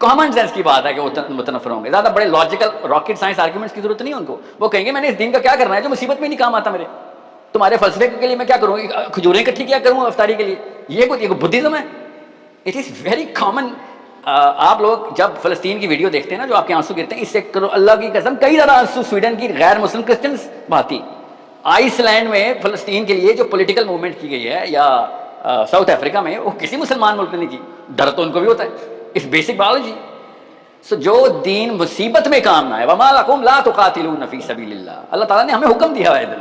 Common sense کی بات ہے کہ وہ متنفر ہوں گے. زیادہ بڑے لاجیکل راکٹ سائنس آرگیومنٹس کی ضرورت نہیں ہے ان کو. وہ کہیں گے میں نے اس دین کا کیا کرنا ہے جو مصیبت میں نہیں کام آتا میرے. تمہارے فلسفے کے لیے میں کیا کروں, کھجوریں اکٹھی کیا کروں افطاری کے لیے, یہ کوئی بدھزم ہے. It is very common. آپ لوگ جب فلسطین کی ویڈیو دیکھتے ہیں نا جو آپ کے آنسو گرتے ہیں, اس سے اللہ کی قسم کئی زیادہ آنسو سویڈن کی غیر مسلم کرسچنس بہاتی. آئس لینڈ میں فلسطین کے لیے جو پولیٹیکل موومنٹ کی گئی ہے, یا ساؤتھ افریقہ میں, وہ کسی مسلمان ملک نے نہیں کی. ڈر تو ان کو بھی ہوتا ہے, اس بیسک بایولوجی. سو جو دین مصیبت میں کام نہ ہے, وما لکم لا تقاتلون فی سبیل اللہ, اللہ تعالیٰ نے ہمیں حکم دیا ہے ادھر.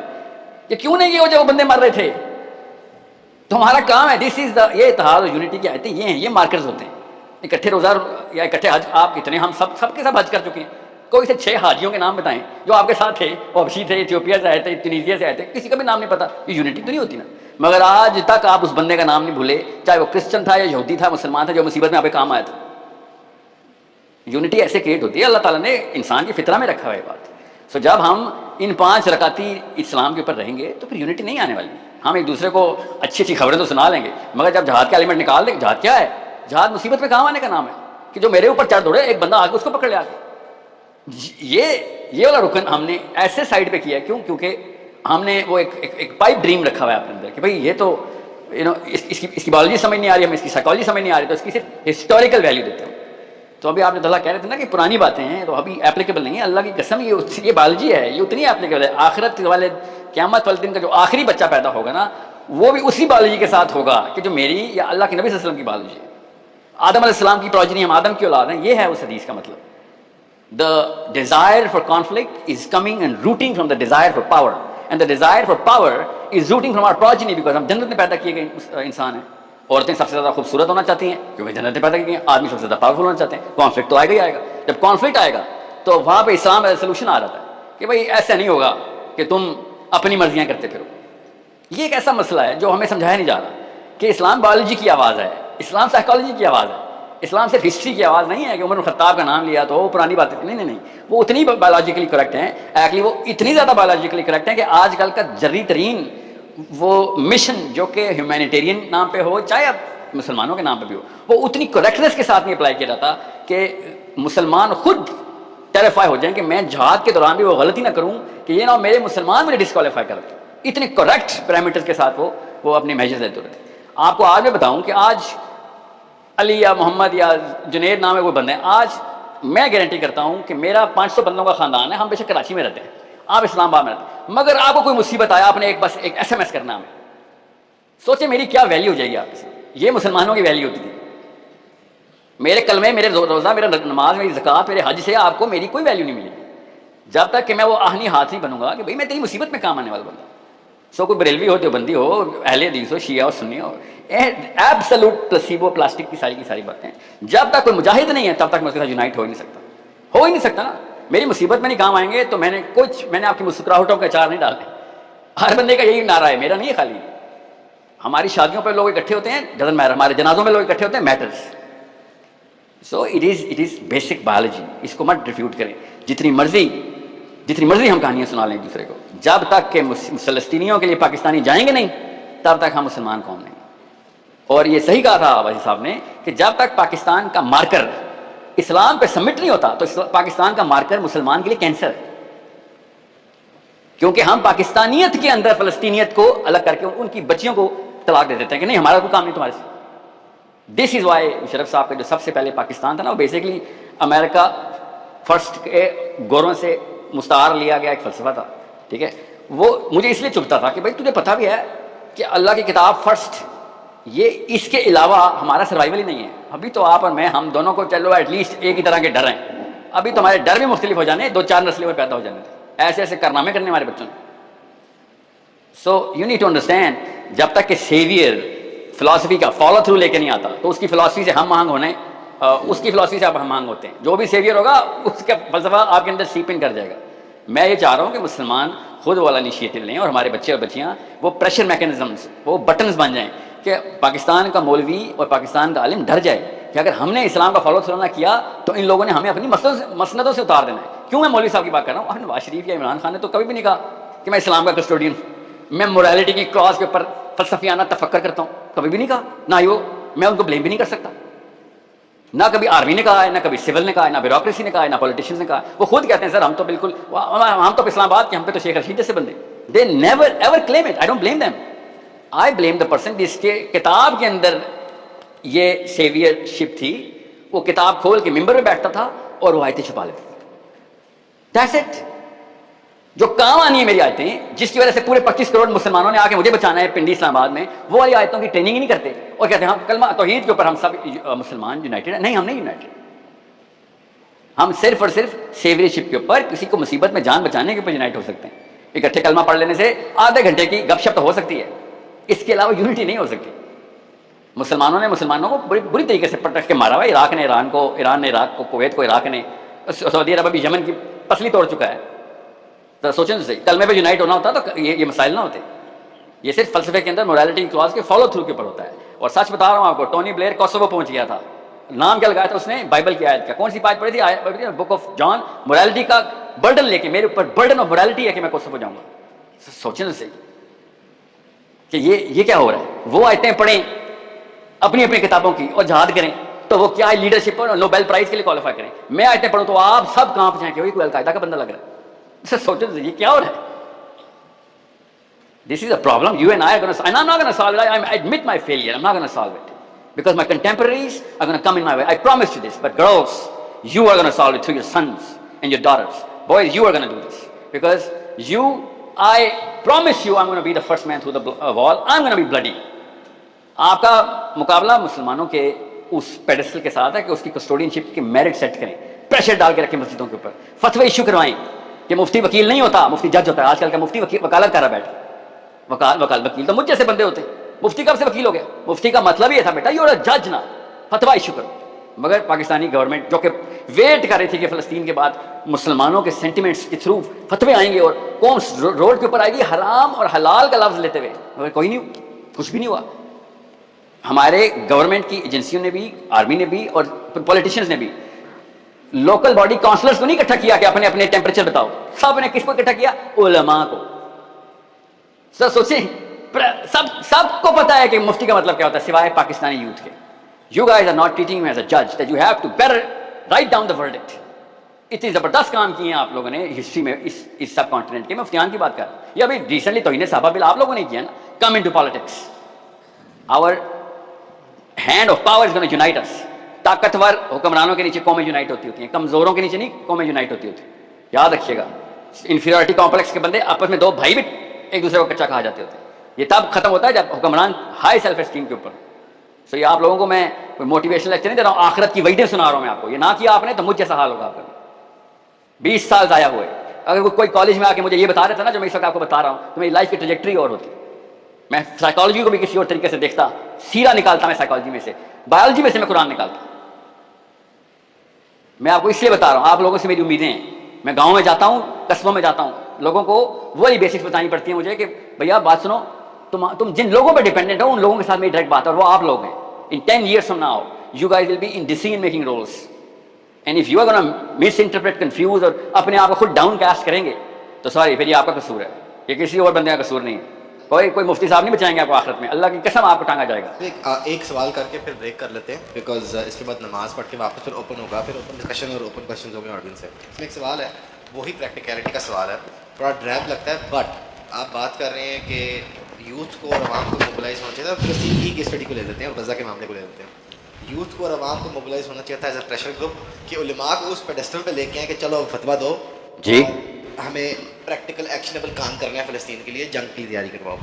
یہ کیوں نہیں کیا جب وہ بندے مر رہے تھے؟ تمہارا کام ہے. دس از دا, یہ اتحاد اور یونٹی کی آیتیں یہ ہیں, یہ مارکرز ہوتے ہیں. اکٹھے روزہ یا اکٹھے حج, آپ کتنے, ہم سب کے سب حج کر چکے ہیں. کوئی سے 6 حاجیوں کے نام بتائیں جو آپ کے ساتھ تھے, وہ حبشی تھے, ایتھیوپیا سے آئے تھے, ٹونیزیا سے آئے تھے, کسی کا بھی نام نہیں پتا. یہ یونٹی تو نہیں ہوتی نا. مگر آج تک آپ اس بندے کا نام نہیں بھولے, چاہے وہ کرسچن تھا یا یہودی تھا, مسلمان تھا, جو مصیبت میں آپ کے کام آیا تھا. یونٹی ایسے کریٹ ہوتی ہے, اللہ تعالیٰ نے انسان کی فطرہ میں رکھا ہوا ہے بات. سو جب ہم ان 5 رکعتی اسلام کے اوپر رہیں گے تو پھر یونٹی نہیں آنے والی. ہم ایک دوسرے کو اچھی اچھی خبریں تو سنا لیں گے, مگر جب جہاد کا ایلیمنٹ نکال دیں, جہاد کیا ہے؟ جہاد مصیبت میں کام آنے کا نام ہے, کہ جو میرے اوپر چڑھ دوڑے, ایک بندہ آ کے اس کو پکڑ لے. آ کے یہ والا رکن ہم نے ایسے سائڈ پہ کیا ہے. کیوں؟ کیونکہ ہم نے وہ ایک پائپ ڈریم رکھا ہوا ہے اپنے اندر کہ بھائی یہ تو اس کی بایولوجی سمجھ نہیں آ رہی, ہمیں اس کی سائیکالوجی سمجھ نہیں آ رہی, تو اس کی صرف ہسٹوریکل ویلیو دیتے ہیں. تو ابھی آپ نے اللہ کہہ رہے تھے نا کہ پرانی باتیں ہیں تو ابھی اپلیکیبل نہیں ہے. اللہ کی قسم یہ بایولوجی ہے, یہ اتنی اپلیکیبل ہے. آخرت والے قیامت والے دن کا جو آخری بچہ پیدا ہوگا نا, وہ بھی اسی بایولوجی کے ساتھ ہوگا کہ جو میری یا اللہ کے نبی صلی اللہ علیہ وسلم کی بایولوجی ہے. آدم علیہ السلام کی پروجنی, ہم آدم کی اولاد ہیں, یہ ہے اس حدیث کا مطلب. The desire for conflict is coming and rooting from the desire for power, and the desire for power is rooting from our progeny, because ہم جنت میں پیدا کیے گئے انسان ہیں. عورتیں سب سے زیادہ خوبصورت ہونا چاہتی ہیں کیونکہ جنت میں پیدا کی گئی ہیں. آدمی سب سے زیادہ پاورفل ہونا چاہتے ہیں. کانفلکٹ تو آئے گا ہی آئے گا. جب کانفلکٹ آئے گا تو وہاں پہ اسلام کا سولوشن آ جاتا ہے کہ بھائی ایسا نہیں ہوگا کہ تم اپنی مرضیاں کرتے پھرو. یہ ایک ایسا مسئلہ ہے جو ہمیں سمجھایا نہیں جا رہا کہ اسلام بایولوجی کی آواز ہے, اسلام سائیکالوجی کی آواز ہے. اسلام صرف ہسٹری کی آواز نہیں ہے کہ عمر بن خطاب کا نام لیا تو وہ پرانی باتیں, نہیں, وہ اتنی بایولوجیکلی کریکٹ ہیں. ایکچولی وہ اتنی زیادہ بایولوجیکلی کریکٹ ہیں کہ آج کل کا جری ترین وہ مشن جو کہ ہیومینیٹیرین نام پہ ہو, چاہے اب مسلمانوں کے نام پہ بھی ہو, وہ اتنی کریکٹنس کے ساتھ نہیں اپلائی کیا جاتا کہ مسلمان خود ٹیریفائی ہو جائیں کہ میں جہاد کے دوران بھی وہ غلطی نہ کروں کہ یہ نہ میرے مسلمان مجھے ڈسکوالیفائی کر دیں. اتنے کریکٹ پیرامیٹرز کے ساتھ وہ اپنے میجرز لیتے ہوتے. آپ کو آج میں بتاؤں کہ آج علی یا محمد یا جنید نام ہے کوئی بندے ہیں, آج میں گارنٹی کرتا ہوں کہ میرا 500 بندوں کا خاندان ہے. ہم بے شک کراچی میں رہتے ہیں, آپ اسلام آباد میں رہتے ہیں, مگر آپ کو کوئی مصیبت آیا, آپ نے بس ایک SMS کرنا ہمیں. سوچیں میری کیا ویلیو ہو جائے گی آپ سے. یہ مسلمانوں کی ویلیو ہوتی تھی. میرے کلمے, میرے روزہ, میرا نماز, میری زکوٰۃ, میرے حج سے آپ کو میری کوئی ویلیو نہیں ملے گی جب تک کہ میں وہ آہنی ہاتھ نہیں بنوں گا کہ بھائی میں تیری مصیبت میں کام آنے والا بندہ. سو کوئی بریلوی ہو, دیوبندی ہو, اہل حدیث ہو, شیعہ ہو, سنی ہو, ایبسلوٹ پلاسیبو پلاسٹک کی ساری باتیں. جب تک کوئی مجاہد نہیں ہے تب تک میں اس کے ساتھ یونائٹ ہو ہی نہیں سکتا نا. میری مصیبت میں نہیں کام آئیں گے تو میں نے آپ کی مسکراہٹوں کے اچار نہیں ڈالنے. ہر بندے کا یہی نعرہ ہے, میرا نہیں ہے خالی. ہماری شادیوں پہ لوگ اکٹھے ہوتے ہیں, ڈزنٹ میٹر. ہمارے جنازوں میں لوگ اکٹھے ہوتے ہیں, matters. So it is basic biology. اس کو مت ریفیوٹ کریں. جتنی مرضی ہم کہانیاں سنا لیں ایک دوسرے کو, جب تک کہ فلسطینیوں کے لیے پاکستانی جائیں گے نہیں تب تک ہم مسلمان قوم نہیں. اور یہ صحیح کہا تھا بھائی صاحب نے کہ جب تک پاکستان کا مارکر اسلام پہ سبمٹ نہیں ہوتا تو پاکستان کا مارکر مسلمان کے لیے کینسر ہے. کیونکہ ہم پاکستانیت کے اندر فلسطینیت کو الگ کر کے ان کی بچیوں کو طلاق دے دیتے ہیں کہ نہیں ہمارا کوئی کام نہیں تمہارے سے. دس از وائی مشرف صاحب کا جو سب سے پہلے پاکستان تھا نا, وہ بیسکلی امریکہ فرسٹ کے گوروں سے مستعار لیا گیا ایک فلسفہ تھا. ٹھیک ہے, وہ مجھے اس لیے چبھتا تھا کہ بھائی تجھے پتہ بھی ہے کہ اللہ کی کتاب فرسٹ, یہ اس کے علاوہ ہمارا سروائیول ہی نہیں ہے. ابھی تو آپ اور میں, ہم دونوں کو چلو ایٹ لیسٹ ایک ہی طرح کے ڈر ہیں. ابھی تو ہمارے ڈر بھی مختلف ہو جانے, 2-4 نسلیں میں پیدا ہو جانے تھے, ایسے کارنامے کرنے ہمارے بچوں نے. So you need to understand, جب تک کہ سیویئر فلاسفی کا فالو تھرو لے کے نہیں آتا تو اس کی فلاسفی سے ہم آہنگ ہونے, اس کی فلاسفی سے آپ ہم آہنگ ہوتے ہیں. جو بھی سیویئر ہوگا اس کا فلسفہ آپ کے اندر سیپ ان کر جائے گا. میں یہ چاہ رہا ہوں کہ مسلمان خود والا انیشیٹو لیں اور ہمارے بچے اور بچیاں وہ پریشر میکینزمس, وہ بٹنز بن جائیں کہ پاکستان کا مولوی اور پاکستان کا عالم ڈر جائے کہ اگر ہم نے اسلام کا فالو تھرو نہ کیا تو ان لوگوں نے ہمیں اپنی مسندوں سے اتار دینا ہے. کیوں میں مولوی صاحب کی بات کر رہا ہوں؟ نواز شریف یا عمران خان نے تو کبھی بھی نہیں کہا کہ میں اسلام کا کسٹوڈین ہوں, میں موریلٹی کی کراس کے اوپر فلسفیانہ تفکر کرتا ہوں, کبھی بھی نہیں کہا. نہ ہی وہ, میں ان کو بلیم بھی نہیں کر سکتا. نہ کبھی آرمی نے کہا ہے، نہ کبھی سول نے کہا ہے، نہ بیوروکریسی نے کہا ہے، نہ پولیٹیشینز نے کہا ہے. وہ خود کہتے ہیں سر ہم تو بالکل ہم تو اسلام آباد کے، ہم پہ تو شیخ رشید جیسے بندے. They never ever claim it. I don't blame them. I blame the person جس کے کتاب کے اندر یہ سیویئر شپ تھی. وہ کتاب کھول کے ممبر میں بیٹھتا تھا اور وہ آیتیں چھپا لیتا تھا. That's it. جو کام آنی ہے میری آیتیں، جس کی وجہ سے پورے 25 کروڑ مسلمانوں نے آ کے مجھے بچانا ہے پنڈی اسلام آباد میں، وہ والی آیتوں کی ٹریننگ ہی نہیں کرتے اور کہتے ہیں ہم کلمہ توحید کے اوپر ہم سب مسلمان یونائٹڈ ہیں. نہیں، ہم نہیں یونائٹڈ. ہم صرف اور صرف سیوری شپ کے اوپر کسی کو مصیبت میں جان بچانے کے اوپر یونائٹ ہو سکتے ہیں. اکٹھے کلمہ پڑھ لینے سے آدھے گھنٹے کی گپ شپ تو ہو سکتی ہے، اس کے علاوہ یونٹی نہیں ہو سکتی. مسلمانوں نے مسلمانوں کو بری طریقے سے پٹک کے مارا ہوا ہے. عراق نے ایران کو، ایران نے عراق کو، کویت کو عراق نے، سعودی عرب ابھی یمن کی پسلی توڑ چکا ہے. تو سوچیں تو صحیح، کلمے پہ یونائٹ ہونا ہوتا تو یہ مسائل نہ ہوتے. یہ صرف فلسفے کے اندر مورالٹی کلاس کے فالو تھرو کے اوپر ہوتا ہے. اور سچ بتا رہا ہوں آپ کو، ٹونی بلیئر کوسوو پہنچ گیا تھا. نام کیا لگایا تھا اس نے؟ بائبل کی آیت کا. کون سی آیت پڑھی تھی؟ Book of John. مورالٹی کا برڈن لے کے، میرے اوپر برڈن آف مورالٹی ہے کہ میں کوسوو جاؤں گا. سوچیں تو صحیح کہ یہ کیا ہو رہا ہے. وہ آیتیں پڑھیں اپنی اپنی کتابوں کی اور جہاد کریں تو وہ کیا ہے لیڈرشپ اور نوبیل پرائز کے لیے کوالیفائی کریں. میں آیتیں پڑھوں تو آپ سب کانپ جائیں کہ وہی کوئی القاعدہ کا بندہ لگ رہا ہے. سوچیں تو یہ کیا ہو رہا ہے. This is a problem. You and I are going to, and I'm not going to solve it. I admit my failure. I'm not going to solve it because my contemporaries are going to come in my way. I promise you this. But girls, you are going to solve it through your sons and your daughters. Boys, you are going to do this because I promise you, I'm going to be the first man through the wall. I'm going to be bloody. آپ کا مقابلہ مسلمانوں کے اس pedestal کے ساتھ ہے کہ اس کی کسٹوڈین شپ کے میرٹ سیٹ کریں، پریشر ڈال کے رکھیں مسجدوں کے اوپر، فتوے ایشو کروائیں کہ مفتی وکیل نہیں ہوتا، مفتی جج ہوتا ہے. آج کل کا مفتی وکالت کر رہا بیٹھ. وکیل تو مجھ جیسے بندے ہوتے ہیں. مفتی کب سے وکیل ہو گیا؟ مفتی کا مطلب یہ تھا بیٹا یو آر اے جج نا، فتویٰ ایشو کرو. مگر پاکستانی گورنمنٹ جو کہ ویٹ کر رہی تھی کہ فلسطین کے بعد مسلمانوں کے سینٹیمنٹس کے تھرو فتوے آئیں گے اور قوم روڈ کے اوپر آئے گی حرام اور حلال کا لفظ لیتے ہوئے، مگر کوئی نہیں، کچھ بھی نہیں ہوا. ہمارے گورنمنٹ کی ایجنسیوں نے بھی، آرمی نے بھی اور پولیٹیشینز نے بھی لوکل باڈی کاؤنسلرز کو نہیں اکٹھا کیا کہ اپنے اپنے ٹیمپریچر بتاؤ. سب نے کس کو اکٹھا کیا؟ علماء کو. سر سوچیں، سب کو پتا ہے کہ مفتی کا مطلب کیا ہوتا ہے سوائے پاکستانی یوتھ کے. You guys are not treating me as a judge that you have to better write down the verdict. اتنی زبردست کام کیے ہیں آپ لوگوں نے ہسٹری میں اس سب کانٹیننٹ کے. میں مفتیان کی بات کر رہا ہوں. یہ ابھی ریسنٹلی توہین صحابہ بل آپ لوگوں نے کیا نا. Come into politics. Our hand of power is going to unite us. طاقتور حکمرانوں کے نیچے قومیں یونائٹ ہوتی ہوتی ہیں، کمزوروں کے نیچے نہیں قومیں یونائٹ ہوتی ہوتی. یاد رکھیے گا، انفیریورٹی کمپلیکس کے بندے آپس میں دو بھائی بھی ایک دوسرے کو کچا کھا جاتے ہوتے ہیں. یہ تب ختم ہوتا ہے جب حکمران ہائی سیلف اسٹیم کے اوپر. سو یہ آپ لوگوں کو میں کوئی موٹیویشن لیکچر نہیں دے رہا ہوں، آخرت کی وعدیں سنا رہا ہوں میں آپ کو. یہ نہ کیا آپ نے تو مجھ جیسا حال ہوگا آپ کا. 20 سال ضائع ہوئے. اگر کوئی کالج میں آ کے مجھے یہ بتا رہا تھا نا جو میں اس وقت آپ کو بتا رہا ہوں، تو میری لائف کی ٹریجیکٹری اور ہوتی. میں سائیکالوجی کو بھی کسی اور طریقے سے دیکھتا، سیرا نکالتا میں سائیکالوجی میں سے، بایولوجی میں سے میں قرآن نکالتا. میں آپ کو اس لیے بتا رہا ہوں، آپ لوگوں سے میری امیدیں ہیں. میں گاؤں میں جاتا ہوں، قصبوں میں جاتا ہوں، لوگوں کو وہی بیسکس بتانی پڑتی ہیں مجھے کہ بھیا بات سنو، تم جن لوگوں پہ ڈیپینڈنٹ ہو ان لوگوں کے ساتھ میری ڈائریکٹ بات ہے اور وہ آپ لوگ ہیں. In 10 years from now, you guys will be in decision-making roles. And if you are going to misinterpret, confuse اور اپنے آپ کو خود ڈاؤن کاسٹ کریں گے تو سوری پھر یہ آپ کا قصور ہے، یہ کسی اور بندے کا قصور نہیں ہے. کوئی مفتی صاحب نہیں بچائیں گے آپ کو آخرت میں. اللہ کی قسم آپ کو ٹانگا جائے گا. ایک سوال کر کے پھر بریک کر لیتے ہیں بیکاز اس کے بعد نماز پڑھ کے واپس پھر اوپن ہوگا، پھر اوپن ڈسکشن اور اوپن کوشچنز ہوں گے آڈینس سے. اس میں ایک سوال ہے، وہی پریکٹیکلٹی کا سوال ہے، تھوڑا ڈرائیو لگتا ہے، بٹ آپ بات کر رہے ہیں کہ یوتھ کو اور عوام کو موبلائز ہونا چاہیے. فلسطین کی اسٹڈی کو لے لیتے ہیں اور غزہ کے معاملے کو لے لیتے ہیں. یوتھ کو اور عوام کو موبلائز ہونا چاہیے تھا ایز اے پریشر گروپ کہ علماء کو اس پیڈسٹل پہ لے کے آئیں کہ چلو فتویٰ دو جی، ہمیں پریکٹیکل ایکشنیبل کام کرنا ہے فلسطین کے لیے، جنگ کی تیاری کرواؤ.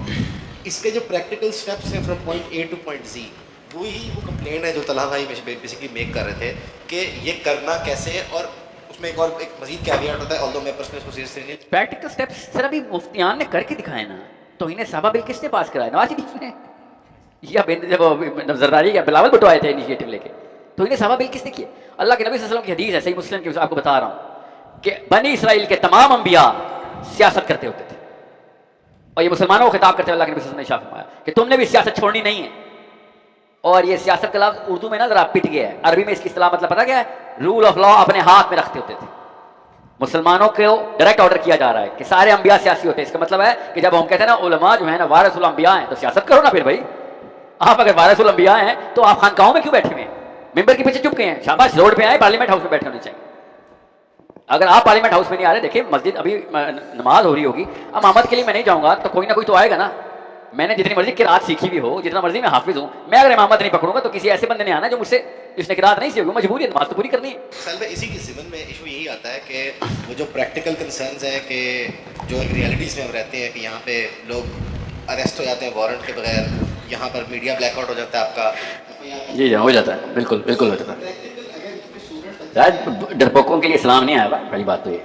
اس کے جو پریکٹیکل اسٹیپس ہیں from point A to point Z, وہی وہ کمپلین ہے جو طلحہ بھائی بیسکلی میک کر رہے تھے کہ یہ کرنا کیسے ہے. اور اس میں ایک مزید کیویٹ ہوتا ہے، آلدو میں پرسنلی اس کو سیریسلی نہیں. پریکٹیکل سٹیپس سر ابھی مفتیان نے کر کے دکھائے نا. توہین صحابہ بل کس نے پاس کرایا؟ نواز شریف نے. یا جب زرداری یا بلاول بھٹو آئے تھے انیشیٹو لے کے. توہین صحابہ بل کس نے کیے؟ اللہ کے نبی صلی اللہ علیہ وسلم کی حدیث ہے صحیح مسلم کی، آپ کو بتا رہا ہوں کہ بنی اسرائیل کے تمام انبیاء سیاست کرتے ہوتے تھے. اور یہ مسلمانوں کو خطاب کرتے ہوئے اللہ کے نبی صلی اللہ علیہ وسلم نے فرمایا کہ تم نے بھی سیاست چھوڑنی نہیں ہے. اور یہ سیاست کا لفظ اردو میں نا ذرا پٹ گیا ہے، عربی میں اس کی اصطلاح مطلب پتہ کیا ہے؟ رول آف لا اپنے ہاتھ میں رکھتے ہوتے تھے. مسلمانوں کو ڈائریکٹ آرڈر کیا جا رہا ہے کہ سارے انبیاء سیاسی ہوتے ہیں. اس کا مطلب ہے کہ جب ہم کہتے ہیں نا علماء جو ہیں نا وارث الانبیاء ہیں تو سیاست کرو نا. پھر بھائی آپ اگر وارث الانبیاء ہیں تو آپ خانقاہوں میں کیوں بیٹھے ہوئے ہیں؟ ممبر کے پیچھے چپ گئے ہیں, شاباش, روڈ پہ آئے, پارلیمنٹ ہاؤس میں بیٹھے ہونے چاہیے. اگر آپ پارلیمنٹ ہاؤس میں نہیں آ رہے, دیکھیں مسجد ابھی نماز ہو رہی ہوگی, امامت کے لیے میں نہیں جاؤں گا تو کوئی نہ کوئی تو آئے گا نا. میں نے جتنی مرضی قرات سیکھی بھی ہو, جتنا مرضی میں حافظ ہوں, میں اگر امامت نہیں پکڑوں گا تو کسی ایسے بندے نے آنا جو مجھ سے جس نے قرات نہیں سیکھی, مجبوری ہے نماز تو پوری کرنی ہے. اصل میں اسی کی ضمن میں ایشو یہی آتا ہے کہ وہ جو پریکٹیکل کنسرنز ہیں کہ جو ایک ریئلٹیز میں ہم رہتے ہیں کہ یہاں پہ لوگ اریسٹ ہو جاتے ہیں وارنٹ کے بغیر, یہاں پر میڈیا بلیک آؤٹ ہو جاتا ہے آپ کا. جی ہو جاتا ہے, بالکل بالکل ہو جاتا ہے. ڈرپوکوں کے لیے اسلام نہیں آیا, پہلی بات تو یہ.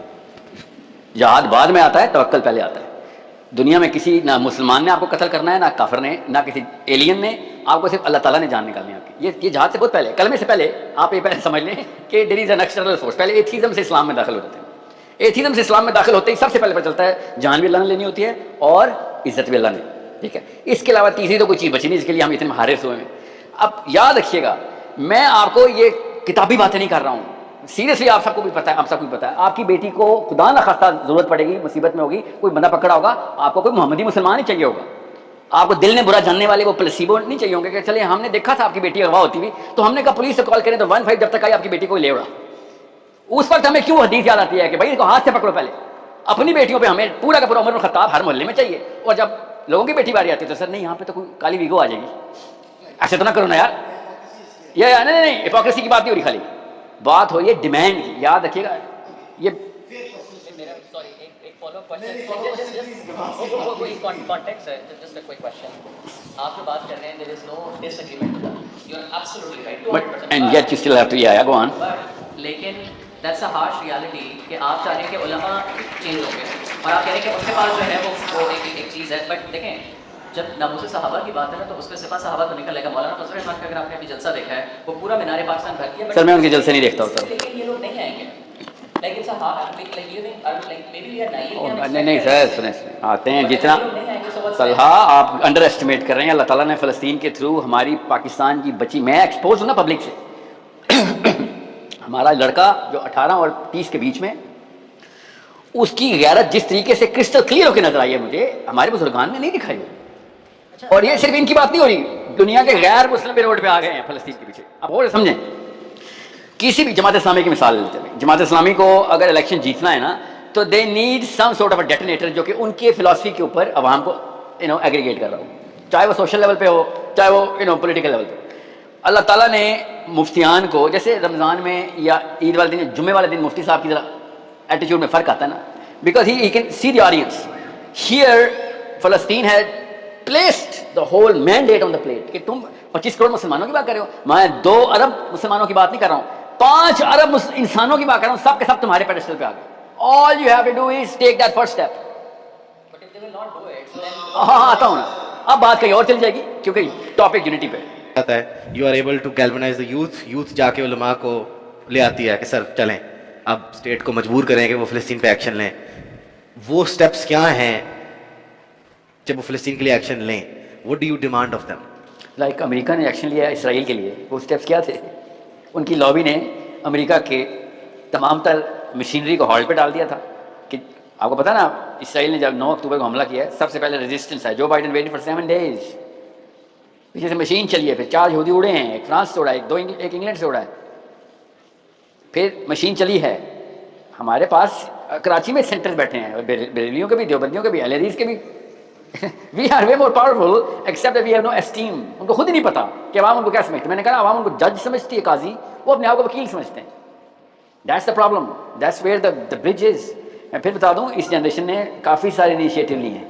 جہاد بعد میں آتا ہے, توکل پہلے آتا ہے. دنیا میں کسی نہ مسلمان نے آپ کو قتل کرنا ہے, نہ کافر نے, نہ کسی ایلین نے, آپ کو صرف اللہ تعالیٰ نے جان نکالنی ہے آپ کی. یہ جہاد سے بہت پہلے, کلمے سے پہلے آپ یہ پہلے سمجھ لیں کہ دیر از این ایکسٹرنل فورس. پہلے ایتھیزم سے اسلام میں داخل ہو جاتے ہیں. ایتھیزم سے اسلام میں داخل ہوتے ہی سب سے پہلے پتہ چلتا ہے جان بھی اللہ نے لینی ہوتی ہے اور عزت بھی اللہ نے, ٹھیک ہے. اس کے علاوہ تیسری تو کوئی چیز بچی نہیں جس کے لیے ہم اتنے مہارت ہوئے ہیں. اب یاد رکھیے گا, میں آپ کو یہ کتابی باتیں نہیں کر رہا ہوں, سیریسلی آپ سب کو بھی پتا ہے, آپ سب کو بھی پتا ہے. آپ کی بیٹی کو خدا نہ خواستہ ضرورت پڑے گی, مصیبت میں ہوگی, کوئی بندہ پکڑا ہوگا, آپ کو کوئی محمدی مسلمان ہی چاہیے ہوگا. آپ کو دل نے برا جاننے والے وہ پلسیبو نہیں چاہیے ہوں گے کہ چلے ہم نے دیکھا تھا آپ کی بیٹی اغوا ہوتی ہوئی تو ہم نے کہا پولیس سے کال کریں, تو 15 جب تک آئی آپ کی بیٹی کو لے اڑا. اس وقت ہمیں کیوں حدیث یاد آتی ہے کہ بھائی اس کو ہاتھ سے پکڑو پہلے. اپنی بیٹیوں پہ ہمیں پورا کا پورا عمر الخطاب ہر محلے میں چاہیے, اور جب لوگوں کی بیٹی باری آتی ہے تو سر نہیں یہاں پہ تو کوئی کالی ویگو آ جائے گی. ایسے تو نہ کرو نا یار, یہ نہیں ہپوکریسی کی بات نہیں ہو رہی, خالی بات ہو رہی ہے ڈیمانڈ کی. یاد رکھیے گا یہ آپ جو بات کر رہے ہیں there is no disagreement with that. You are absolutely right. but and yet you still have to yeah go on. لیکن that's a harsh reality کہ آپ چاہ رہے ہیں کہ علماء چینج ہوں گے اور آپ کہہ رہے ہیں کہ اس کے پاس جو ہے وہ ایک چیز ہے. بٹ دیکھیں جب ناموس صحابہ کی بات ہے نا تو اس میں صفات صحابہ تو نکل لے گا. مولانا فضل الرحمان کا اگر آپ نے ابھی جلسہ دیکھا ہے وہ پورا مینار پاکستان بھر کیا. سر میں ان کے جلسے نہیں دیکھتا ہوتا. لیکن یہ لوگ نہیں آئیں گے. لیکن نہیں سر سنیں آتے ہیں جتنا طلحہ آپ انڈر اسٹیمیٹ کر رہے ہیں. اللہ تعالیٰ نے فلسطین کے تھرو ہماری پاکستان کی بچی, میں ایکسپوز ہوں نا پبلک سے, ہمارا لڑکا جو 18 اور 30 کے بیچ میں, اس کی غیرت جس طریقے سے کرسٹل کلیئر ہو کے نظر آئی ہے مجھے, ہمارے بزرگان نے نہیں دکھائی ہوئی. اور یہ صرف ان کی بات نہیں ہو رہی, دنیا کے غیر مسلم بھی روڈ پہ آ گئے ہیں فلسطین کے پیچھے. آپ اور سمجھیں, کسی بھی جماعت اسلامی کی مثال لیتے ہیں, جماعت اسلامی کو اگر الیکشن جیتنا ہے نا تو they need some sort of a detonator جو کہ ان کی فلاسفی کے اوپر عوام کو ایگریگیٹ کر رہا ہو, چاہے وہ سوشل لیول پہ ہو چاہے وہ پولیٹیکل لیول پہ. اللہ تعالیٰ نے مفتیان کو, جیسے رمضان میں یا عید والے دن, جمعے والے دن مفتی صاحب کی ذرا ایٹیچیوڈ میں فرق آتا ہے نا, because he can see the audience. Here فلسطین had placed the whole mandate on the plate کہ تم 25 کروڑ مسلمانوں کی بات کر رہے ہو, میں 2 ارب مسلمانوں کی بات نہیں کر رہا ہوں, 5 ارب انسانوں کی بات کر رہا ہوں, سب کے سب تمہارے پیڈسٹل پہ آ گئے. All you have to do is take that first step. But if they will not do it, so then ہاں آتا ہوں نا, اب بات کہیں اور چل جائے گی کیونکہ ٹاپک یونٹی پہ آتا ہے. You are able to galvanize the youth جا کے علماء کو لے آتی ہے کہ سر چلیں اب اسٹیٹ کو مجبور کریں کہ وہ فلسطین پہ ایکشن لیں. وہ اسٹیپس کیا ہیں جب وہ فلسطین کے لیے ایکشن لیں؟ What do you demand of them? Like امریکہ نے ایکشن لیا اسرائیل کے لیے, وہ اسٹیپس کیا تھے؟ ان کی لابی نے امریکہ کے تمام تر مشینری کو ہالٹ پہ ڈال دیا تھا. کہ آپ کو پتا نا اسرائیل نے جب 9 اکتوبر کو حملہ کیا ہے, سب سے پہلے ریزسٹنس ہے. Joe Biden waiting for 7 days, پیچھے سے مشین چلی ہے, پھر 4 یہودی اڑے ہیں, ایک فرانس سے اڑا ہے, ایک انگلینڈ سے اڑا ہے, پھر مشین چلی ہے. ہمارے پاس کراچی میں سینٹرز بیٹھے ہیں, بریلیوں کے بھی, دیوبندیوں کے بھی, اہل حدیث کے بھی. We are way more powerful except we have no steam. ان کو خود ہی نہیں پتا کہ عوام ان کو کیا سمجھتے. میں نے کہا عوام ان کو جج سمجھتی ہے, قاضی, وہ اپنے آپ کو وکیل سمجھتے ہیں. That's the problem, that's where the bridge is. میں پھر بتا دوں, اس جنریشن نے کافی سارے انیشیٹو لیے ہیں.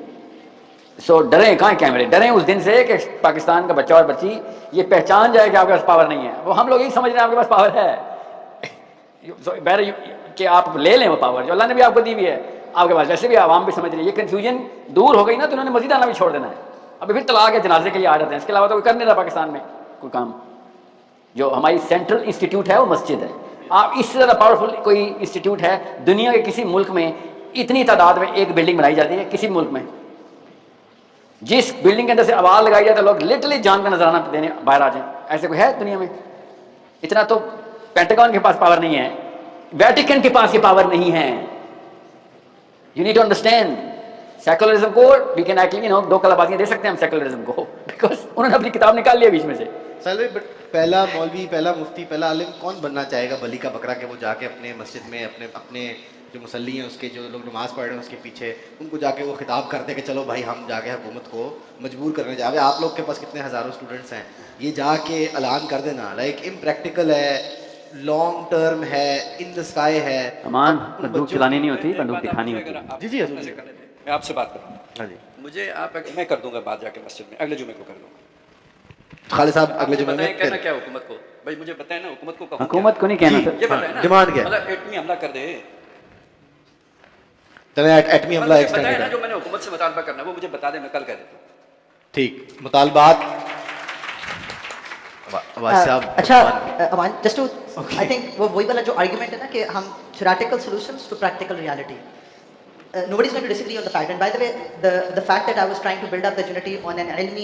سو ڈریں کہاں کیمرے, ڈریں اس دن سے کہ پاکستان کا بچہ اور بچی یہ پہچان جائے کہ آپ کے پاس پاور نہیں ہے. وہ ہم لوگ یہی سمجھ رہے ہیں آپ کے پاس پاور ہے کہ آپ لے لیں وہ پاور جو اللہ نے بھی آپ کو دی ہوئی ہے آپ کے پاس. ویسے بھی عوام بھی سمجھ رہی ہے. یہ کنفیوژن دور ہو گئی نا تو انہوں نے مزید آنا بھی چھوڑ دینا ہے. ابھی پھر طلاق کے جنازے کے لیے آ جاتے ہیں, اس کے علاوہ تو کوئی کر نہیں رہا پاکستان میں کوئی کام. جو ہماری سینٹرل انسٹیٹیوٹ ہے وہ مسجد ہے. آپ اس سے زیادہ پاورفل کوئی انسٹیٹیوٹ ہے دنیا کے کسی ملک میں؟ اتنی تعداد میں ایک بلڈنگ بنائی جاتی ہے کسی ملک میں, جس بلڈنگ کے اندر سے آواز لگائی جاتی ہے لوگ لٹرلی جان کا نذرانہ دینے باہر آ جائیں. ایسے کوئی ہے دنیا میں؟ اتنا تو پینٹاگون کے پاس پاور نہیں ہے, ویٹیکن کے پاس یہ پاور نہیں ہے. You need to understand secularism کو. وی کین ایکچولی 2 کلہ بازیاں دے سکتے ہیں ہم سیکولرزم کو, بیکاز انہوں نے اپنی کتاب نکال لیا بیچ میں سے. سر بٹ پہلا مولوی، پہلا مفتی، پہلا عالم کون بننا چاہے گا بلی کا بکرا کہ وہ جا کے اپنے مسجد میں اپنے جو مصلی ہیں اس کے جو لوگ نماز پڑھ رہے ہیں اس کے پیچھے ان کو جا کے وہ خطاب کرتے کہ چلو بھائی ہم جا کے حکومت کو مجبور کرنے جا رہے ہیں. آپ لوگ کے پاس کتنے ہزاروں اسٹوڈنٹس ہیں, یہ جا کے اعلان کر دینا لائک امپریکٹیکل ہے, لانگ ٹرم ہے, ان دا اسکائی ہے. امان بندوق چلانی نہیں ہوتی, بندوق دکھانی ہوتی ہے. جی جی میں آپ سے بات کروں. ہاں جی مجھے آپ میں کر دوں گا بات جا کے مسجد میں, اگلے جمعے کو کر دوں گا. خالد صاحب اگلے جمعے میں کہنا کیا حکومت کو, بھائی مجھے بتائیں نا حکومت کو کہوں حکومت کو نہیں کہنا سر, یہ بتائیں نا ڈیمانڈ کیا ہے؟ مطلب ایٹمی حملہ کر دے. ایٹمی حملہ بتائیں نا جو میں نے حکومت سے مطالبہ کرنا ہے وہ مجھے بتا دیں, میں کل کہہ دیتا ہوں. ٹھیک مطالبات. اچھا امان جسٹ ٹو آئی تھنک وہ وہی والا جو آرگیومنٹ ہے نا کہ ہم theoretical solutions to practical reality. Nobody is going to disagree on the fact. And by the way, the fact that I was trying to build up the unity on an ilmi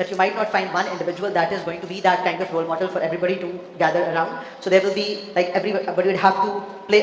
that you might not find one individual that is going to be that kind of role model for everybody to gather around. So there will be like everybody will have to play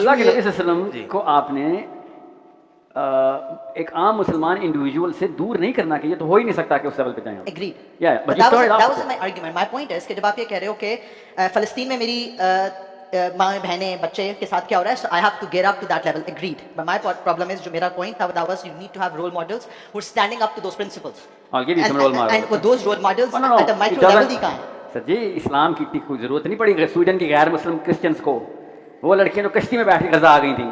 اللہ کے نبی صلی اللہ علیہ وسلم کو آپ نے ایک عام مسلمان انڈیویجول سے دور نہیں کرنا کہ یہ تو ہو ہی نہیں سکتا کہ اس لیول پہ جائیں. Agreed. Yeah, but that was my argument. My point is کہ جب آپ یہ کہہ رہے ہو کہ فلسطین میں میری ماں بہنیں بچے کے ساتھ کیا ہو رہا ہے, so I have to get up to that level. Agreed. But my problem is جو میرا point تھا that was you need to have role models who are standing up to those principles. I'll give you some role models. And those role models at a micro level ہی کہاں ہیں؟ سر جی اسلام کی اتنی کوئی ضرورت نہیں پڑی سویڈن کی غیر مسلم کرسچنس کو. وہ لڑکیاں جو کشتی میں بیٹھ کے غزہ آ گئی تھیں,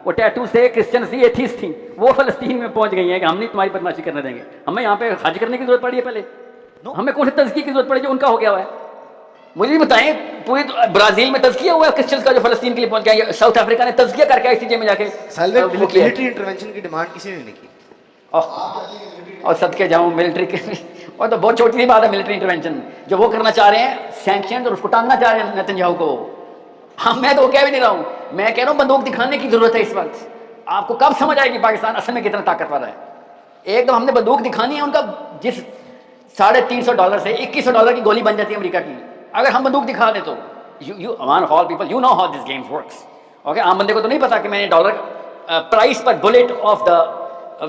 وہ ٹیٹو سے کرسچن تھی, ایتھیسٹ تھیں, وہ فلسطین میں پہنچ گئی ہیں کہ ہم نہیں تمہاری بدماشی کرنے دیں گے. ہمیں یہاں پہ حج کرنے کی ضرورت پڑی ہے پہلے, ہمیں کون سی تزکیے کی ضرورت پڑی جو ان کا ہو گیا ہوا ہے. مجھے بھی بتائیں پوری برازیل میں تزکیہ ہوا ہے کرسچنس کا جو فلسطین کے لیے پہنچ گیا, ساؤتھ افریقہ نے تزکیہ کر کے آئی سی جے میں جا کے ملٹری انٹروینشن کی ڈیمانڈ کسی نے نہیں کی. اور صدقے جاؤں ملٹری کے, اور تو بہت چھوٹی سی بات ہے ملٹری انٹروینشن جو وہ کرنا چاہ رہے ہیں سینکشن, اور اس کو ٹانگنا چاہ رہے ہیں نتنیاہو کو. ہم میں تو وہ کہہ بھی نہیں رہا ہوں, میں کہہ رہا ہوں بندوق دکھانے کی ضرورت ہے اس وقت. آپ کو کب سمجھ آئے گی پاکستان اصل میں کتنا طاقتور ہے. ایک دم ہم نے بندوق دکھانی ہے ان کا, جس $350 سے $2100 کی گولی بن جاتی ہے امریکہ کی. اگر ہم بندوق دکھا دیں تو امان all people you know how this games works. Okay, عام بندے کو تو نہیں پتا کہ میں نے ڈالر پرائس پر built of the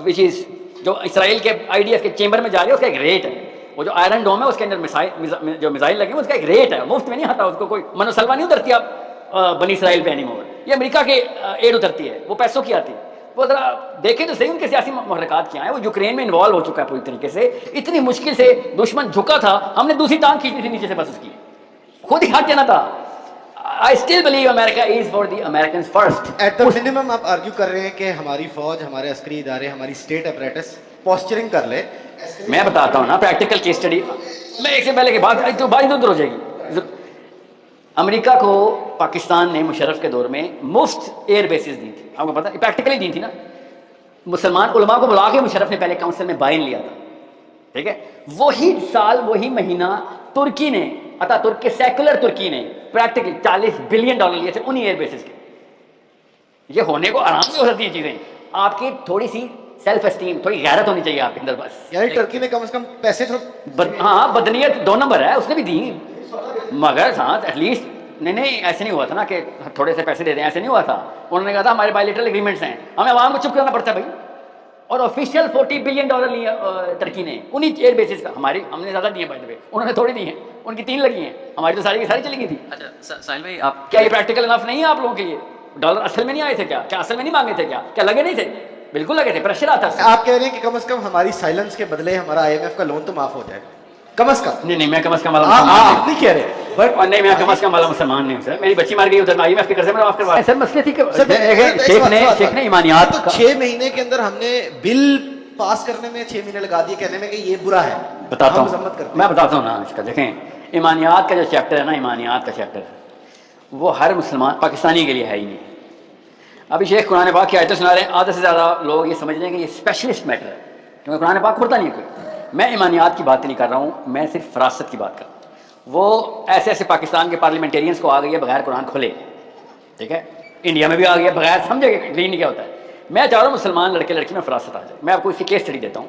which is جو اسرائیل کے IDF کے چیمبر میں جا رہی ہے اس کا ایک ریٹ ہے. وہ جو آئرن ڈوم ہے اس کے اندر جو میزائل لگے ہیں اس کا ایک ریٹ ہے, مفت میں نہیں آتا. اس کو کوئی منو سلوا نہیں اترتی آپ بنی اسرائیل پہ اینی مور. یہ امریکہ کے ایڈ اترتی ہے, وہ پیسوں کی آتی ہے. وہ ذرا دیکھیں تو صحیح ان کے سیاسی محرکات کیا ہیں. وہ یوکرین میں انوالو ہو چکا ہے پوری طریقے سے. اتنی مشکل سے دشمن جھکا تھا, ہم نے دوسری ٹانگ کھینچنی تھی نیچے سے, بس اس کی خود ہی ہٹ جانا تھا. I still believe America is for the Americans first. At the minimum آپ آرگیو کر رہے ہیں کہ ہماری فوج, ہمارے عسکری ادارے, ہماری اسٹیٹ اپریٹس پوسچرنگ کر لے. میں بتاتا ہوں نا پریکٹیکل کیس اسٹڈی. میں ایک سے پہلے کی بات تو بات ادھر ہو جائے گی. امریکہ کو پاکستان نے مشرف کے دور میں مفت ایئر بیسز دی تھی, آپ کو پتا پریکٹیکلی دی تھی نا. مسلمان علماء کو بلا کے مشرف نے پہلے کاؤنسل میں بائن لیا تھا, ٹھیک ہے. وہی سال وہی مہینہ ترکی نے, اتا ترک کے سیکولر ترکی نے پریکٹیکلی $40 بلین لیے تھے انہی ایئر بیسز کے. یہ ہونے کو آرام سے ہو سکتی ہیں چیزیں. آپ کی تھوڑی سی سیلف اسٹیم, تھوڑی غیرت ہونی چاہیے آپ کے اندر بس. یعنی ٹرکی نے کم از کم پیسے ہاں بدنیت 2 نمبر ہے, اس نے بھی دی, مگر ہاں ایٹ لیسٹ نہیں ایسے نہیں ہوا تھا نا کہ تھوڑے سے پیسے دے دیں, ایسے نہیں ہوا تھا. انہوں نے کہا تھا ہمارے بائیلیٹرل ایگریمنٹس ہیں, ہمیں عوام کو چپ کرنا پڑتا ہے بھائی. اور آفیشیل $40 بلین لیے ترکی نے انہی ایئر بیسز کا. ہماری ہم نے زیادہ دیے بائی دا وے, انہوں نے تھوڑی دی ہیں, ان کی 3 لگی ہیں, ہماری تو ساری کی ساری چلی گئی تھی. اچھا ساحل بھائی آپ کیا یہ پریکٹیکل انف نہیں ہے آپ لوگوں کے لیے؟ ڈالر اصل میں نہیں آئے تھے کیا اصل میں نہیں مانگے تھے کیا لگے نہیں تھے؟ بالکل لگے تھے, پریشر آتا تھا. آپ کہہ رہے ہیں کہ کم از کم ہماری سائلنس کے بدلے ہمارا IMF کا لون تو معاف ہو جائے, کم از کم. نہیں میں کم از کم آپ نہیں کہہ رہے, بٹ نہیں میں کم از کم والا مسلمان نہیں ہوں سر. میری بچی مار گئی ادھر, IMF کے قرضے میں معاف کروا. سر مسئلے تھی کہ شیخ نے ایمانیات تو 6 مہینے کے اندر ہم نے بل پاس کرنے میں 6 مہینے لگا دیے کہنے میں کہ یہ برا ہے. بتاتا ہوں, میں بتاتا ہوں نا اس کا. دیکھیں ایمانیات کا جو چیپٹر ہے نا, ایمانیات کا چیپٹر وہ ہر مسلمان پاکستانی کے لیے ہے ہی نہیں. ابھی شیخ قرآن پاک کی آیتیں سنا رہے ہیں, آدھے سے زیادہ لوگ یہ سمجھ رہے ہیں کہ یہ اسپیشلسٹ میٹر ہے کیونکہ قرآن پاک کھلتا نہیں ہے کوئی. میں ایمانیات کی بات نہیں کر رہا ہوں, میں صرف فراست کی بات کر رہا ہوں. وہ ایسے پاکستان کے پارلیمنٹیرینس کو آ گئی ہے بغیر قرآن کھلے, ٹھیک ہے. انڈیا میں بھی آ گئی ہے بغیر سمجھے کہ دین کیا ہوتا ہے. میں چاہ رہا ہوں مسلمان لڑکے لڑکی میں فراست آ جائے. میں آپ کو اس کی کیس اسٹڈی دیتا ہوں.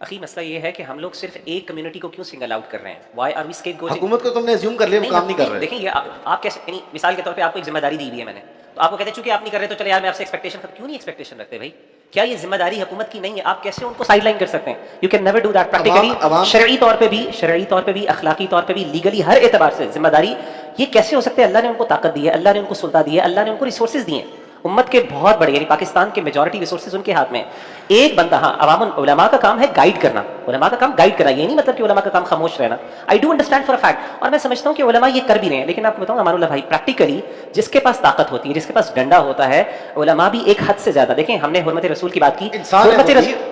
اخی مسئلہ یہ ہے کہ ہم لوگ صرف ایک کمیونٹی کو کیوں سنگل آؤٹ کر رہے ہیں؟ وائی آر وی اسکیپ حکومت کو تم نے اسیوم کر لیا وہ کام نہیں کر رہے. دیکھیں یہ آپ کیسے، یعنی مثال کے طور پہ آپ کو ایک ذمہ داری دی ہوئی ہے میں نے، تو آپ کو کہتے ہیں چونکہ آپ نہیں کر رہے تو چلے یار میں آپ سے ایکسپیکٹیشن، کیوں نہیں ایکسپیکٹیشن رکھتے بھائی؟ کیا یہ ذمہ داری حکومت کی نہیں ہے؟ آپ کیسے ان کو سائڈ لائن کر سکتے ہیں؟ You can never do that practically. شرعی طور پہ بھی اخلاقی طور پہ بھی لیگلی ہر اعتبار سے ذمہ داری یہ کیسے ہو سکتے ہیں؟ اللہ نے ان کو طاقت دی ہے، اللہ نے ان کو سلطہ دی ہے، اللہ نے ان کو ریسورسز دی ہیں. امت کے بہت بڑے یعنی پاکستان کے میجورٹی ریسورسز ان کے ہاتھ میں. ایک بندہ، ہاں عوام علماء کا کام ہے گائیڈ کرنا، علماء کا کام گائیڈ کرنا، یہ نہیں مطلب کہ علماء کا کام خاموش رہنا. I do understand for a fact, اور میں سمجھتا ہوں کہ علماء یہ کر بھی رہے ہیں. لیکن آپ کو بتاؤں امان اللہ بھائی، پریکٹیکلی جس کے پاس طاقت ہوتی ہے، جس کے پاس ڈنڈا ہوتا ہے، علماء بھی ایک حد سے زیادہ. دیکھیں ہم نے حرمت رسول کی بات کی،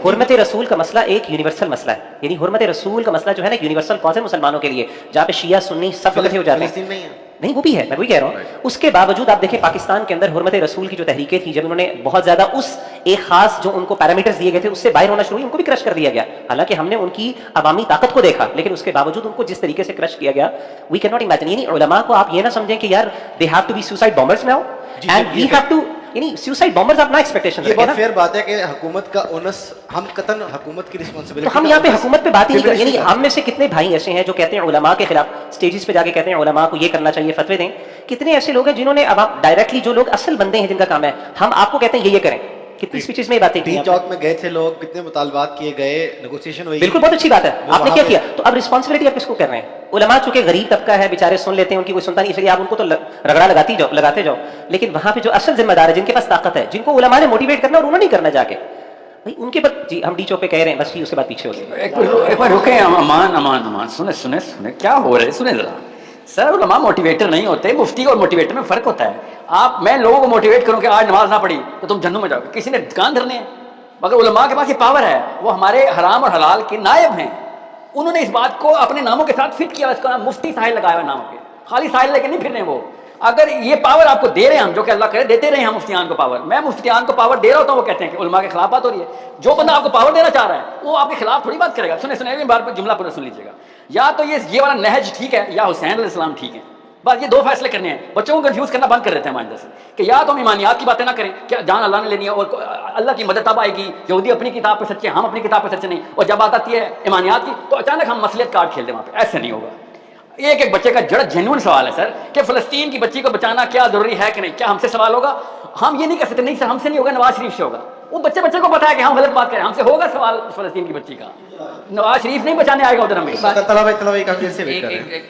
حرمت رسول کا مسئلہ ایک یونیورسل مسئلہ ہے. یعنی حرمت رسول کا مسئلہ جو ہے نا ایک یونیورسل کاز ہے مسلمانوں کے لیے، جہاں پہ شیعہ سنی سب اکٹھے ہو جاتے ہیں. نہیں وہ بھی ہے، میں وہی کہہ رہا ہوں. اس کے باوجود آپ دیکھیں پاکستان کے اندر حرمت رسول کی جو تحریکیں تھیں، جب انہوں نے بہت زیادہ اس ایک خاص جو ان کو پیرامیٹرز دیے گئے تھے اس سے باہر ہونا شروع ہوئی، ان کو بھی کرش کر دیا گیا. حالانکہ ہم نے ان کی عوامی طاقت کو دیکھا، لیکن اس کے باوجود ان کو جس طریقے سے کرش کیا گیا، وی کین ناٹ امیجن. یعنی علماء کو آپ یہ نہ سمجھیں کہ یار they have to be suicide bombers now and we have to, یعنی سوسائڈ بامبرز اپنا ایکسپیکٹیشن. یہ بہت فیئر بات ہے کہ حکومت کا اونس، ہم قطعاً حکومت کی رسپانسبلٹی، تو ہم یہاں پہ حکومت پہ بات ہی نہیں کرتے. یعنی ہم میں سے کتنے بھائی ایسے ہیں جو کہتے ہیں علماء کے خلاف، اسٹیجز پہ جا کے کہتے ہیں علماء کو یہ کرنا چاہیے، فتوے دیں. کتنے ایسے لوگ ہیں جنہوں نے اب آپ ڈائریکٹلی، جو لوگ اصل بندے ہیں جن کا کام ہے، ہم آپ کو کہتے ہیں یہ کریں. کتنی اسپیچز میں یہ باتیں کی، چوک میں گئے تھے لوگ، کتنے مطالبات کیے گئے، نیگوسیشن ہوئی. بالکل بہت اچھی بات ہے، آپ نے کیا کیا. تو اب رسپانسبلٹی آپ کس کو کر رہے ہیں؟ علماء چونکہ غریب طبقہ ہے، بیچارے سن لیتے ہیں، ان کی کوئی سنتا نہیں، اس لیے آپ ان کو تو رگڑا لگاتے جاؤ. لیکن وہاں پہ جو اصل ذمہ دار ہے، جن کے پاس طاقت ہے، جن کو علماء نے موٹیویٹ کرنا اور انہوں نے کرنا جا کے، بھائی ان کے بعد جی ہم ڈی چو پہ کہہ رہے ہیں بس ٹھیک، اس کے بعد پیچھے ہو گئے. ایک بار رکیں، امان سنیں کیا ہو رہا ہے، سنیں ذرا. سر علماء موٹیویٹر نہیں ہوتے، مفتی اور موٹیویٹر میں فرق ہوتا ہے. میں لوگوں کو موٹیویٹ کروں کہ آج نماز نہ پڑھی تو تم جہنم میں جاؤ گے، کسی نے کان دھرنے ہیں. مگر علماء کے پاس یہ پاور ہے، وہ ہمارے حرام اور حلال کے نائب ہیں. انہوں نے اس بات کو اپنے ناموں کے ساتھ فٹ کیا، اس کا نام مفتی ساحل لگایا ہوا نام کے. خالی ساحل لے کے نہیں پھر رہے وہ. اگر یہ پاور آپ کو دے رہے ہیں ہم، جو کہ اللہ کرے دیتے رہے ہیں مفتیان کو پاور، میں مفتیان کو پاور دے رہا ہوتا ہوں، وہ کہتے ہیں کہ علماء کے خلاف بات ہو رہی ہے. جو بندہ آپ کو پاور دینا چاہ رہا ہے وہ آپ کے خلاف تھوڑی بات کرے گا. سنیں بار پر جملہ پورا سن لیجیے گا. یا تو یہ والا نہج ٹھیک ہے، یا حسین علیہ السلام ٹھیک ہے. بس یہ دو فیصلے کرنے ہیں. بچوں کو کنفیوز کرنا بند کر دیتے ہیں ہمارے اندر سے کہ یا تو ہم ایمانیات کی باتیں نہ کریں، کیا جان اللہ نے لینی ہے اور اللہ کی مدد تب آئے گی، یہودی اپنی کتاب پہ سچے، ہم اپنی کتاب پہ سچے نہیں، اور جب بات آتی ہے ایمانیات کی تو اچانک ہم مصلحت کارڈ کھیل دیں وہاں پہ. ایسے نہیں ہوگا. ایک بچے کا جڑا جینوئن سوال ہے سر کہ فلسطین کی بچی کو بچانا کیا ضروری ہے کہ نہیں. کیا ہم سے سوال ہوگا؟ ہم یہ نہیں کر سکتے. نہیں سر، ہم سے نہیں ہوگا، نواز شریف سے ہوگا. وہ بچے کو پتا ہے کہ ہم غلط بات کریں، ہم سے ہوگا سوال فلسطین کی بچی کا. نواز شریف نہیں بچانے آئے گا ادھر ہمیں.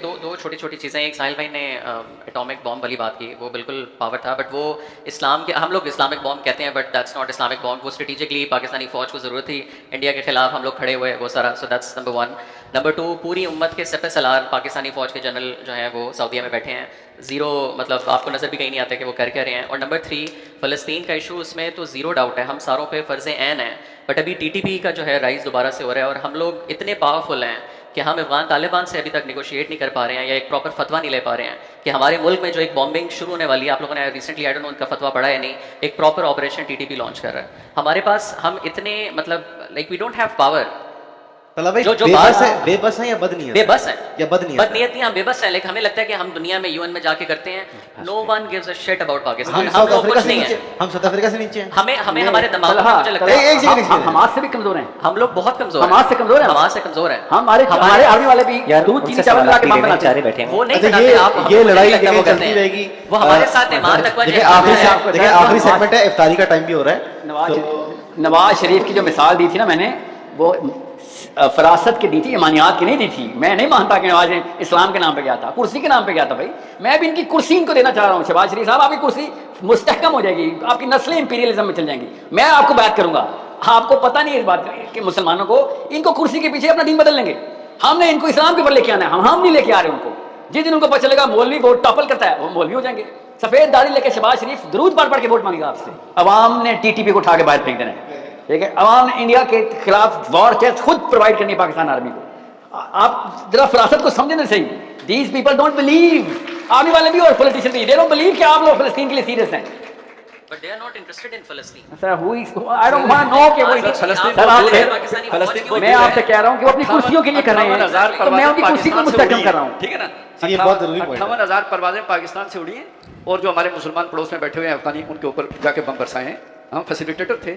دو چھوٹی چھوٹی چیزیں. ایک ساحل بھائی نے اٹامک بام والی بات کی، وہ بالکل پاور تھا، بٹ وہ اسلام کے، ہم لوگ اسلامک بام کہتے ہیں بٹ دیٹس ناٹ اسلامک بام. وہ اسٹریٹجکلی پاکستانی فوج کو ضرورت تھی انڈیا کے خلاف، ہم لوگ کھڑے ہوئے وہ سارا. So that's number 1. نمبر 2، پوری امت کے سپہ سالار پاکستانی فوج کے جنرل جو ہیں وہ سعودیہ میں بیٹھے ہیں. زیرو مطلب آپ کو نظر بھی کہیں نہیں آتا کہ وہ کر رہے ہیں. اور نمبر 3، فلسطین کا ایشو، اس میں تو زیرو ڈاؤٹ ہے ہم ساروں پہ فرض عین ہے. بٹ ابھی ٹی ٹی پی کا جو ہے رائز دوبارہ سے ہو رہا ہے، اور ہم لوگ اتنے پاورفل ہیں کہ ہم افغان طالبان سے ابھی تک نیگوشیٹ نہیں کر پا رہے ہیں، یا ایک پراپر فتویٰ نہیں لے پا رہے ہیں کہ ہمارے ملک میں جو ایک بامبنگ شروع ہونے والی ہے، آپ لوگوں نے ریسنٹلی ان کا فتویٰ پڑھا ہے نہیں، ایک proper operation T T P launch کر رہا ہے. ہمارے پاس ہم اتنے مطلب like we don't have power. جو بے بس ہیں یا بدنیت؟ بے بس ہیں یا بدنیت نہیں، ہم بے بس ہیں. لیکن ہمیں لگتا ہے کہ ہم دنیا میں UN میں جا کے کرتے ہیں. No one gives a shit about Pakistan. ہم لوگ کچھ نہیں ہیں. ہم ساؤتھ افریقہ سے نیچے ہیں. ہمیں ہمارے دماغ میں مجھے لگتا ہے حماس سے بھی کمزور ہیں. ہم لوگ بہت کمزور ہیں. حماس سے کمزور ہیں. حماس سے کمزور ہیں. ہمارے آرمی والے بھی دودھ چینی چاول ملا کے بم بناتے ہیں. بیٹھے ہیں وہ نہیں بناتے. آپ یہ لڑائی چلتی رہے گی. وہ ہمارے ساتھ ایمان تقویٰ. دیکھیں آخری سیگمنٹ ہے، افطاری کا ٹائم بھی ہو رہا ہے. نواز شریف کی جو مثال دی تھی نا میں نے، وہ فراست کی دی تھی، ایمانیات کی نہیں دی تھی. میں نہیں مانتا کہ نواز اسلام کے نام پہ گیا تھا، کرسی کے نام پہ گیا تھا. بھائی میں بھی ان کی کرسی ان کو دینا چاہ رہا ہوں. شہباز شریف صاحب، آپ کی کرسی مستحکم ہو جائے گی، آپ کی نسلیں امپیریلزم میں چل جائیں گی. میں آپ کو بیعت کروں گا. آپ کو پتہ نہیں ہے اس بات کہ مسلمانوں کو ان کو کرسی کے پیچھے اپنا دین بدل لیں گے. ہم نے ان کو اسلام کے اوپر لے کے آنا ہے. ہم نہیں لے کے آ رہے ان کو. جس دن ان کو پتہ چلے گا مولوی ووٹ ٹاپل کرتا ہے، وہ مولوی ہو جائیں گے. سفید داڑھی لے کے شہباز شریف درود پڑھ کے ووٹ مانگے گا آپ سے. عوام نے ٹی ٹی پی کو اٹھا کے باہر پھینک دینا ہے. ٹھیک ہے، عوام نے انڈیا کے خلاف وار چیسٹ خود پرووائڈ کرنی ہے پاکستان آرمی کو. آپ ذرا فراست کو سمجھیں نا صحیح. These people don't believe, army والے بھی اور پولیٹیشین بھی، دے ڈونٹ بلیو کہ آپ لوگ فلسطین کے لیے سیریس ہیں. But they are not interested in Palestine. Sir, I don't want to know کہ وہ میں آپ سے کہہ رہا ہوں کہ وہ اپنی کرسیوں کے لیے کر رہے ہیں، تو میں ان کی کرسی کو مستحکم کر رہا ہوں. ٹھیک ہے نا. یہ بہت ضروری پوائنٹ ہے. 58,000 پروازیں پاکستان سے اڑی ہیں، اور جو ہمارے مسلمان پڑوس میں بیٹھے ہوئے ہیں افغانی، ان کے اوپر جا کے بم برسائے ہیں. ہم فیسیلیٹیٹر تھے.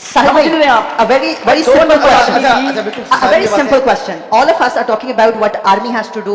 Sahil bhai, a very simple question. A very simple question. All of us are talking about what army has to do.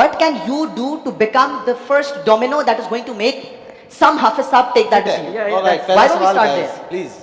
what can you do to become the first domino that is going to make some Hafiz Saab take that decision? Why don't we start there?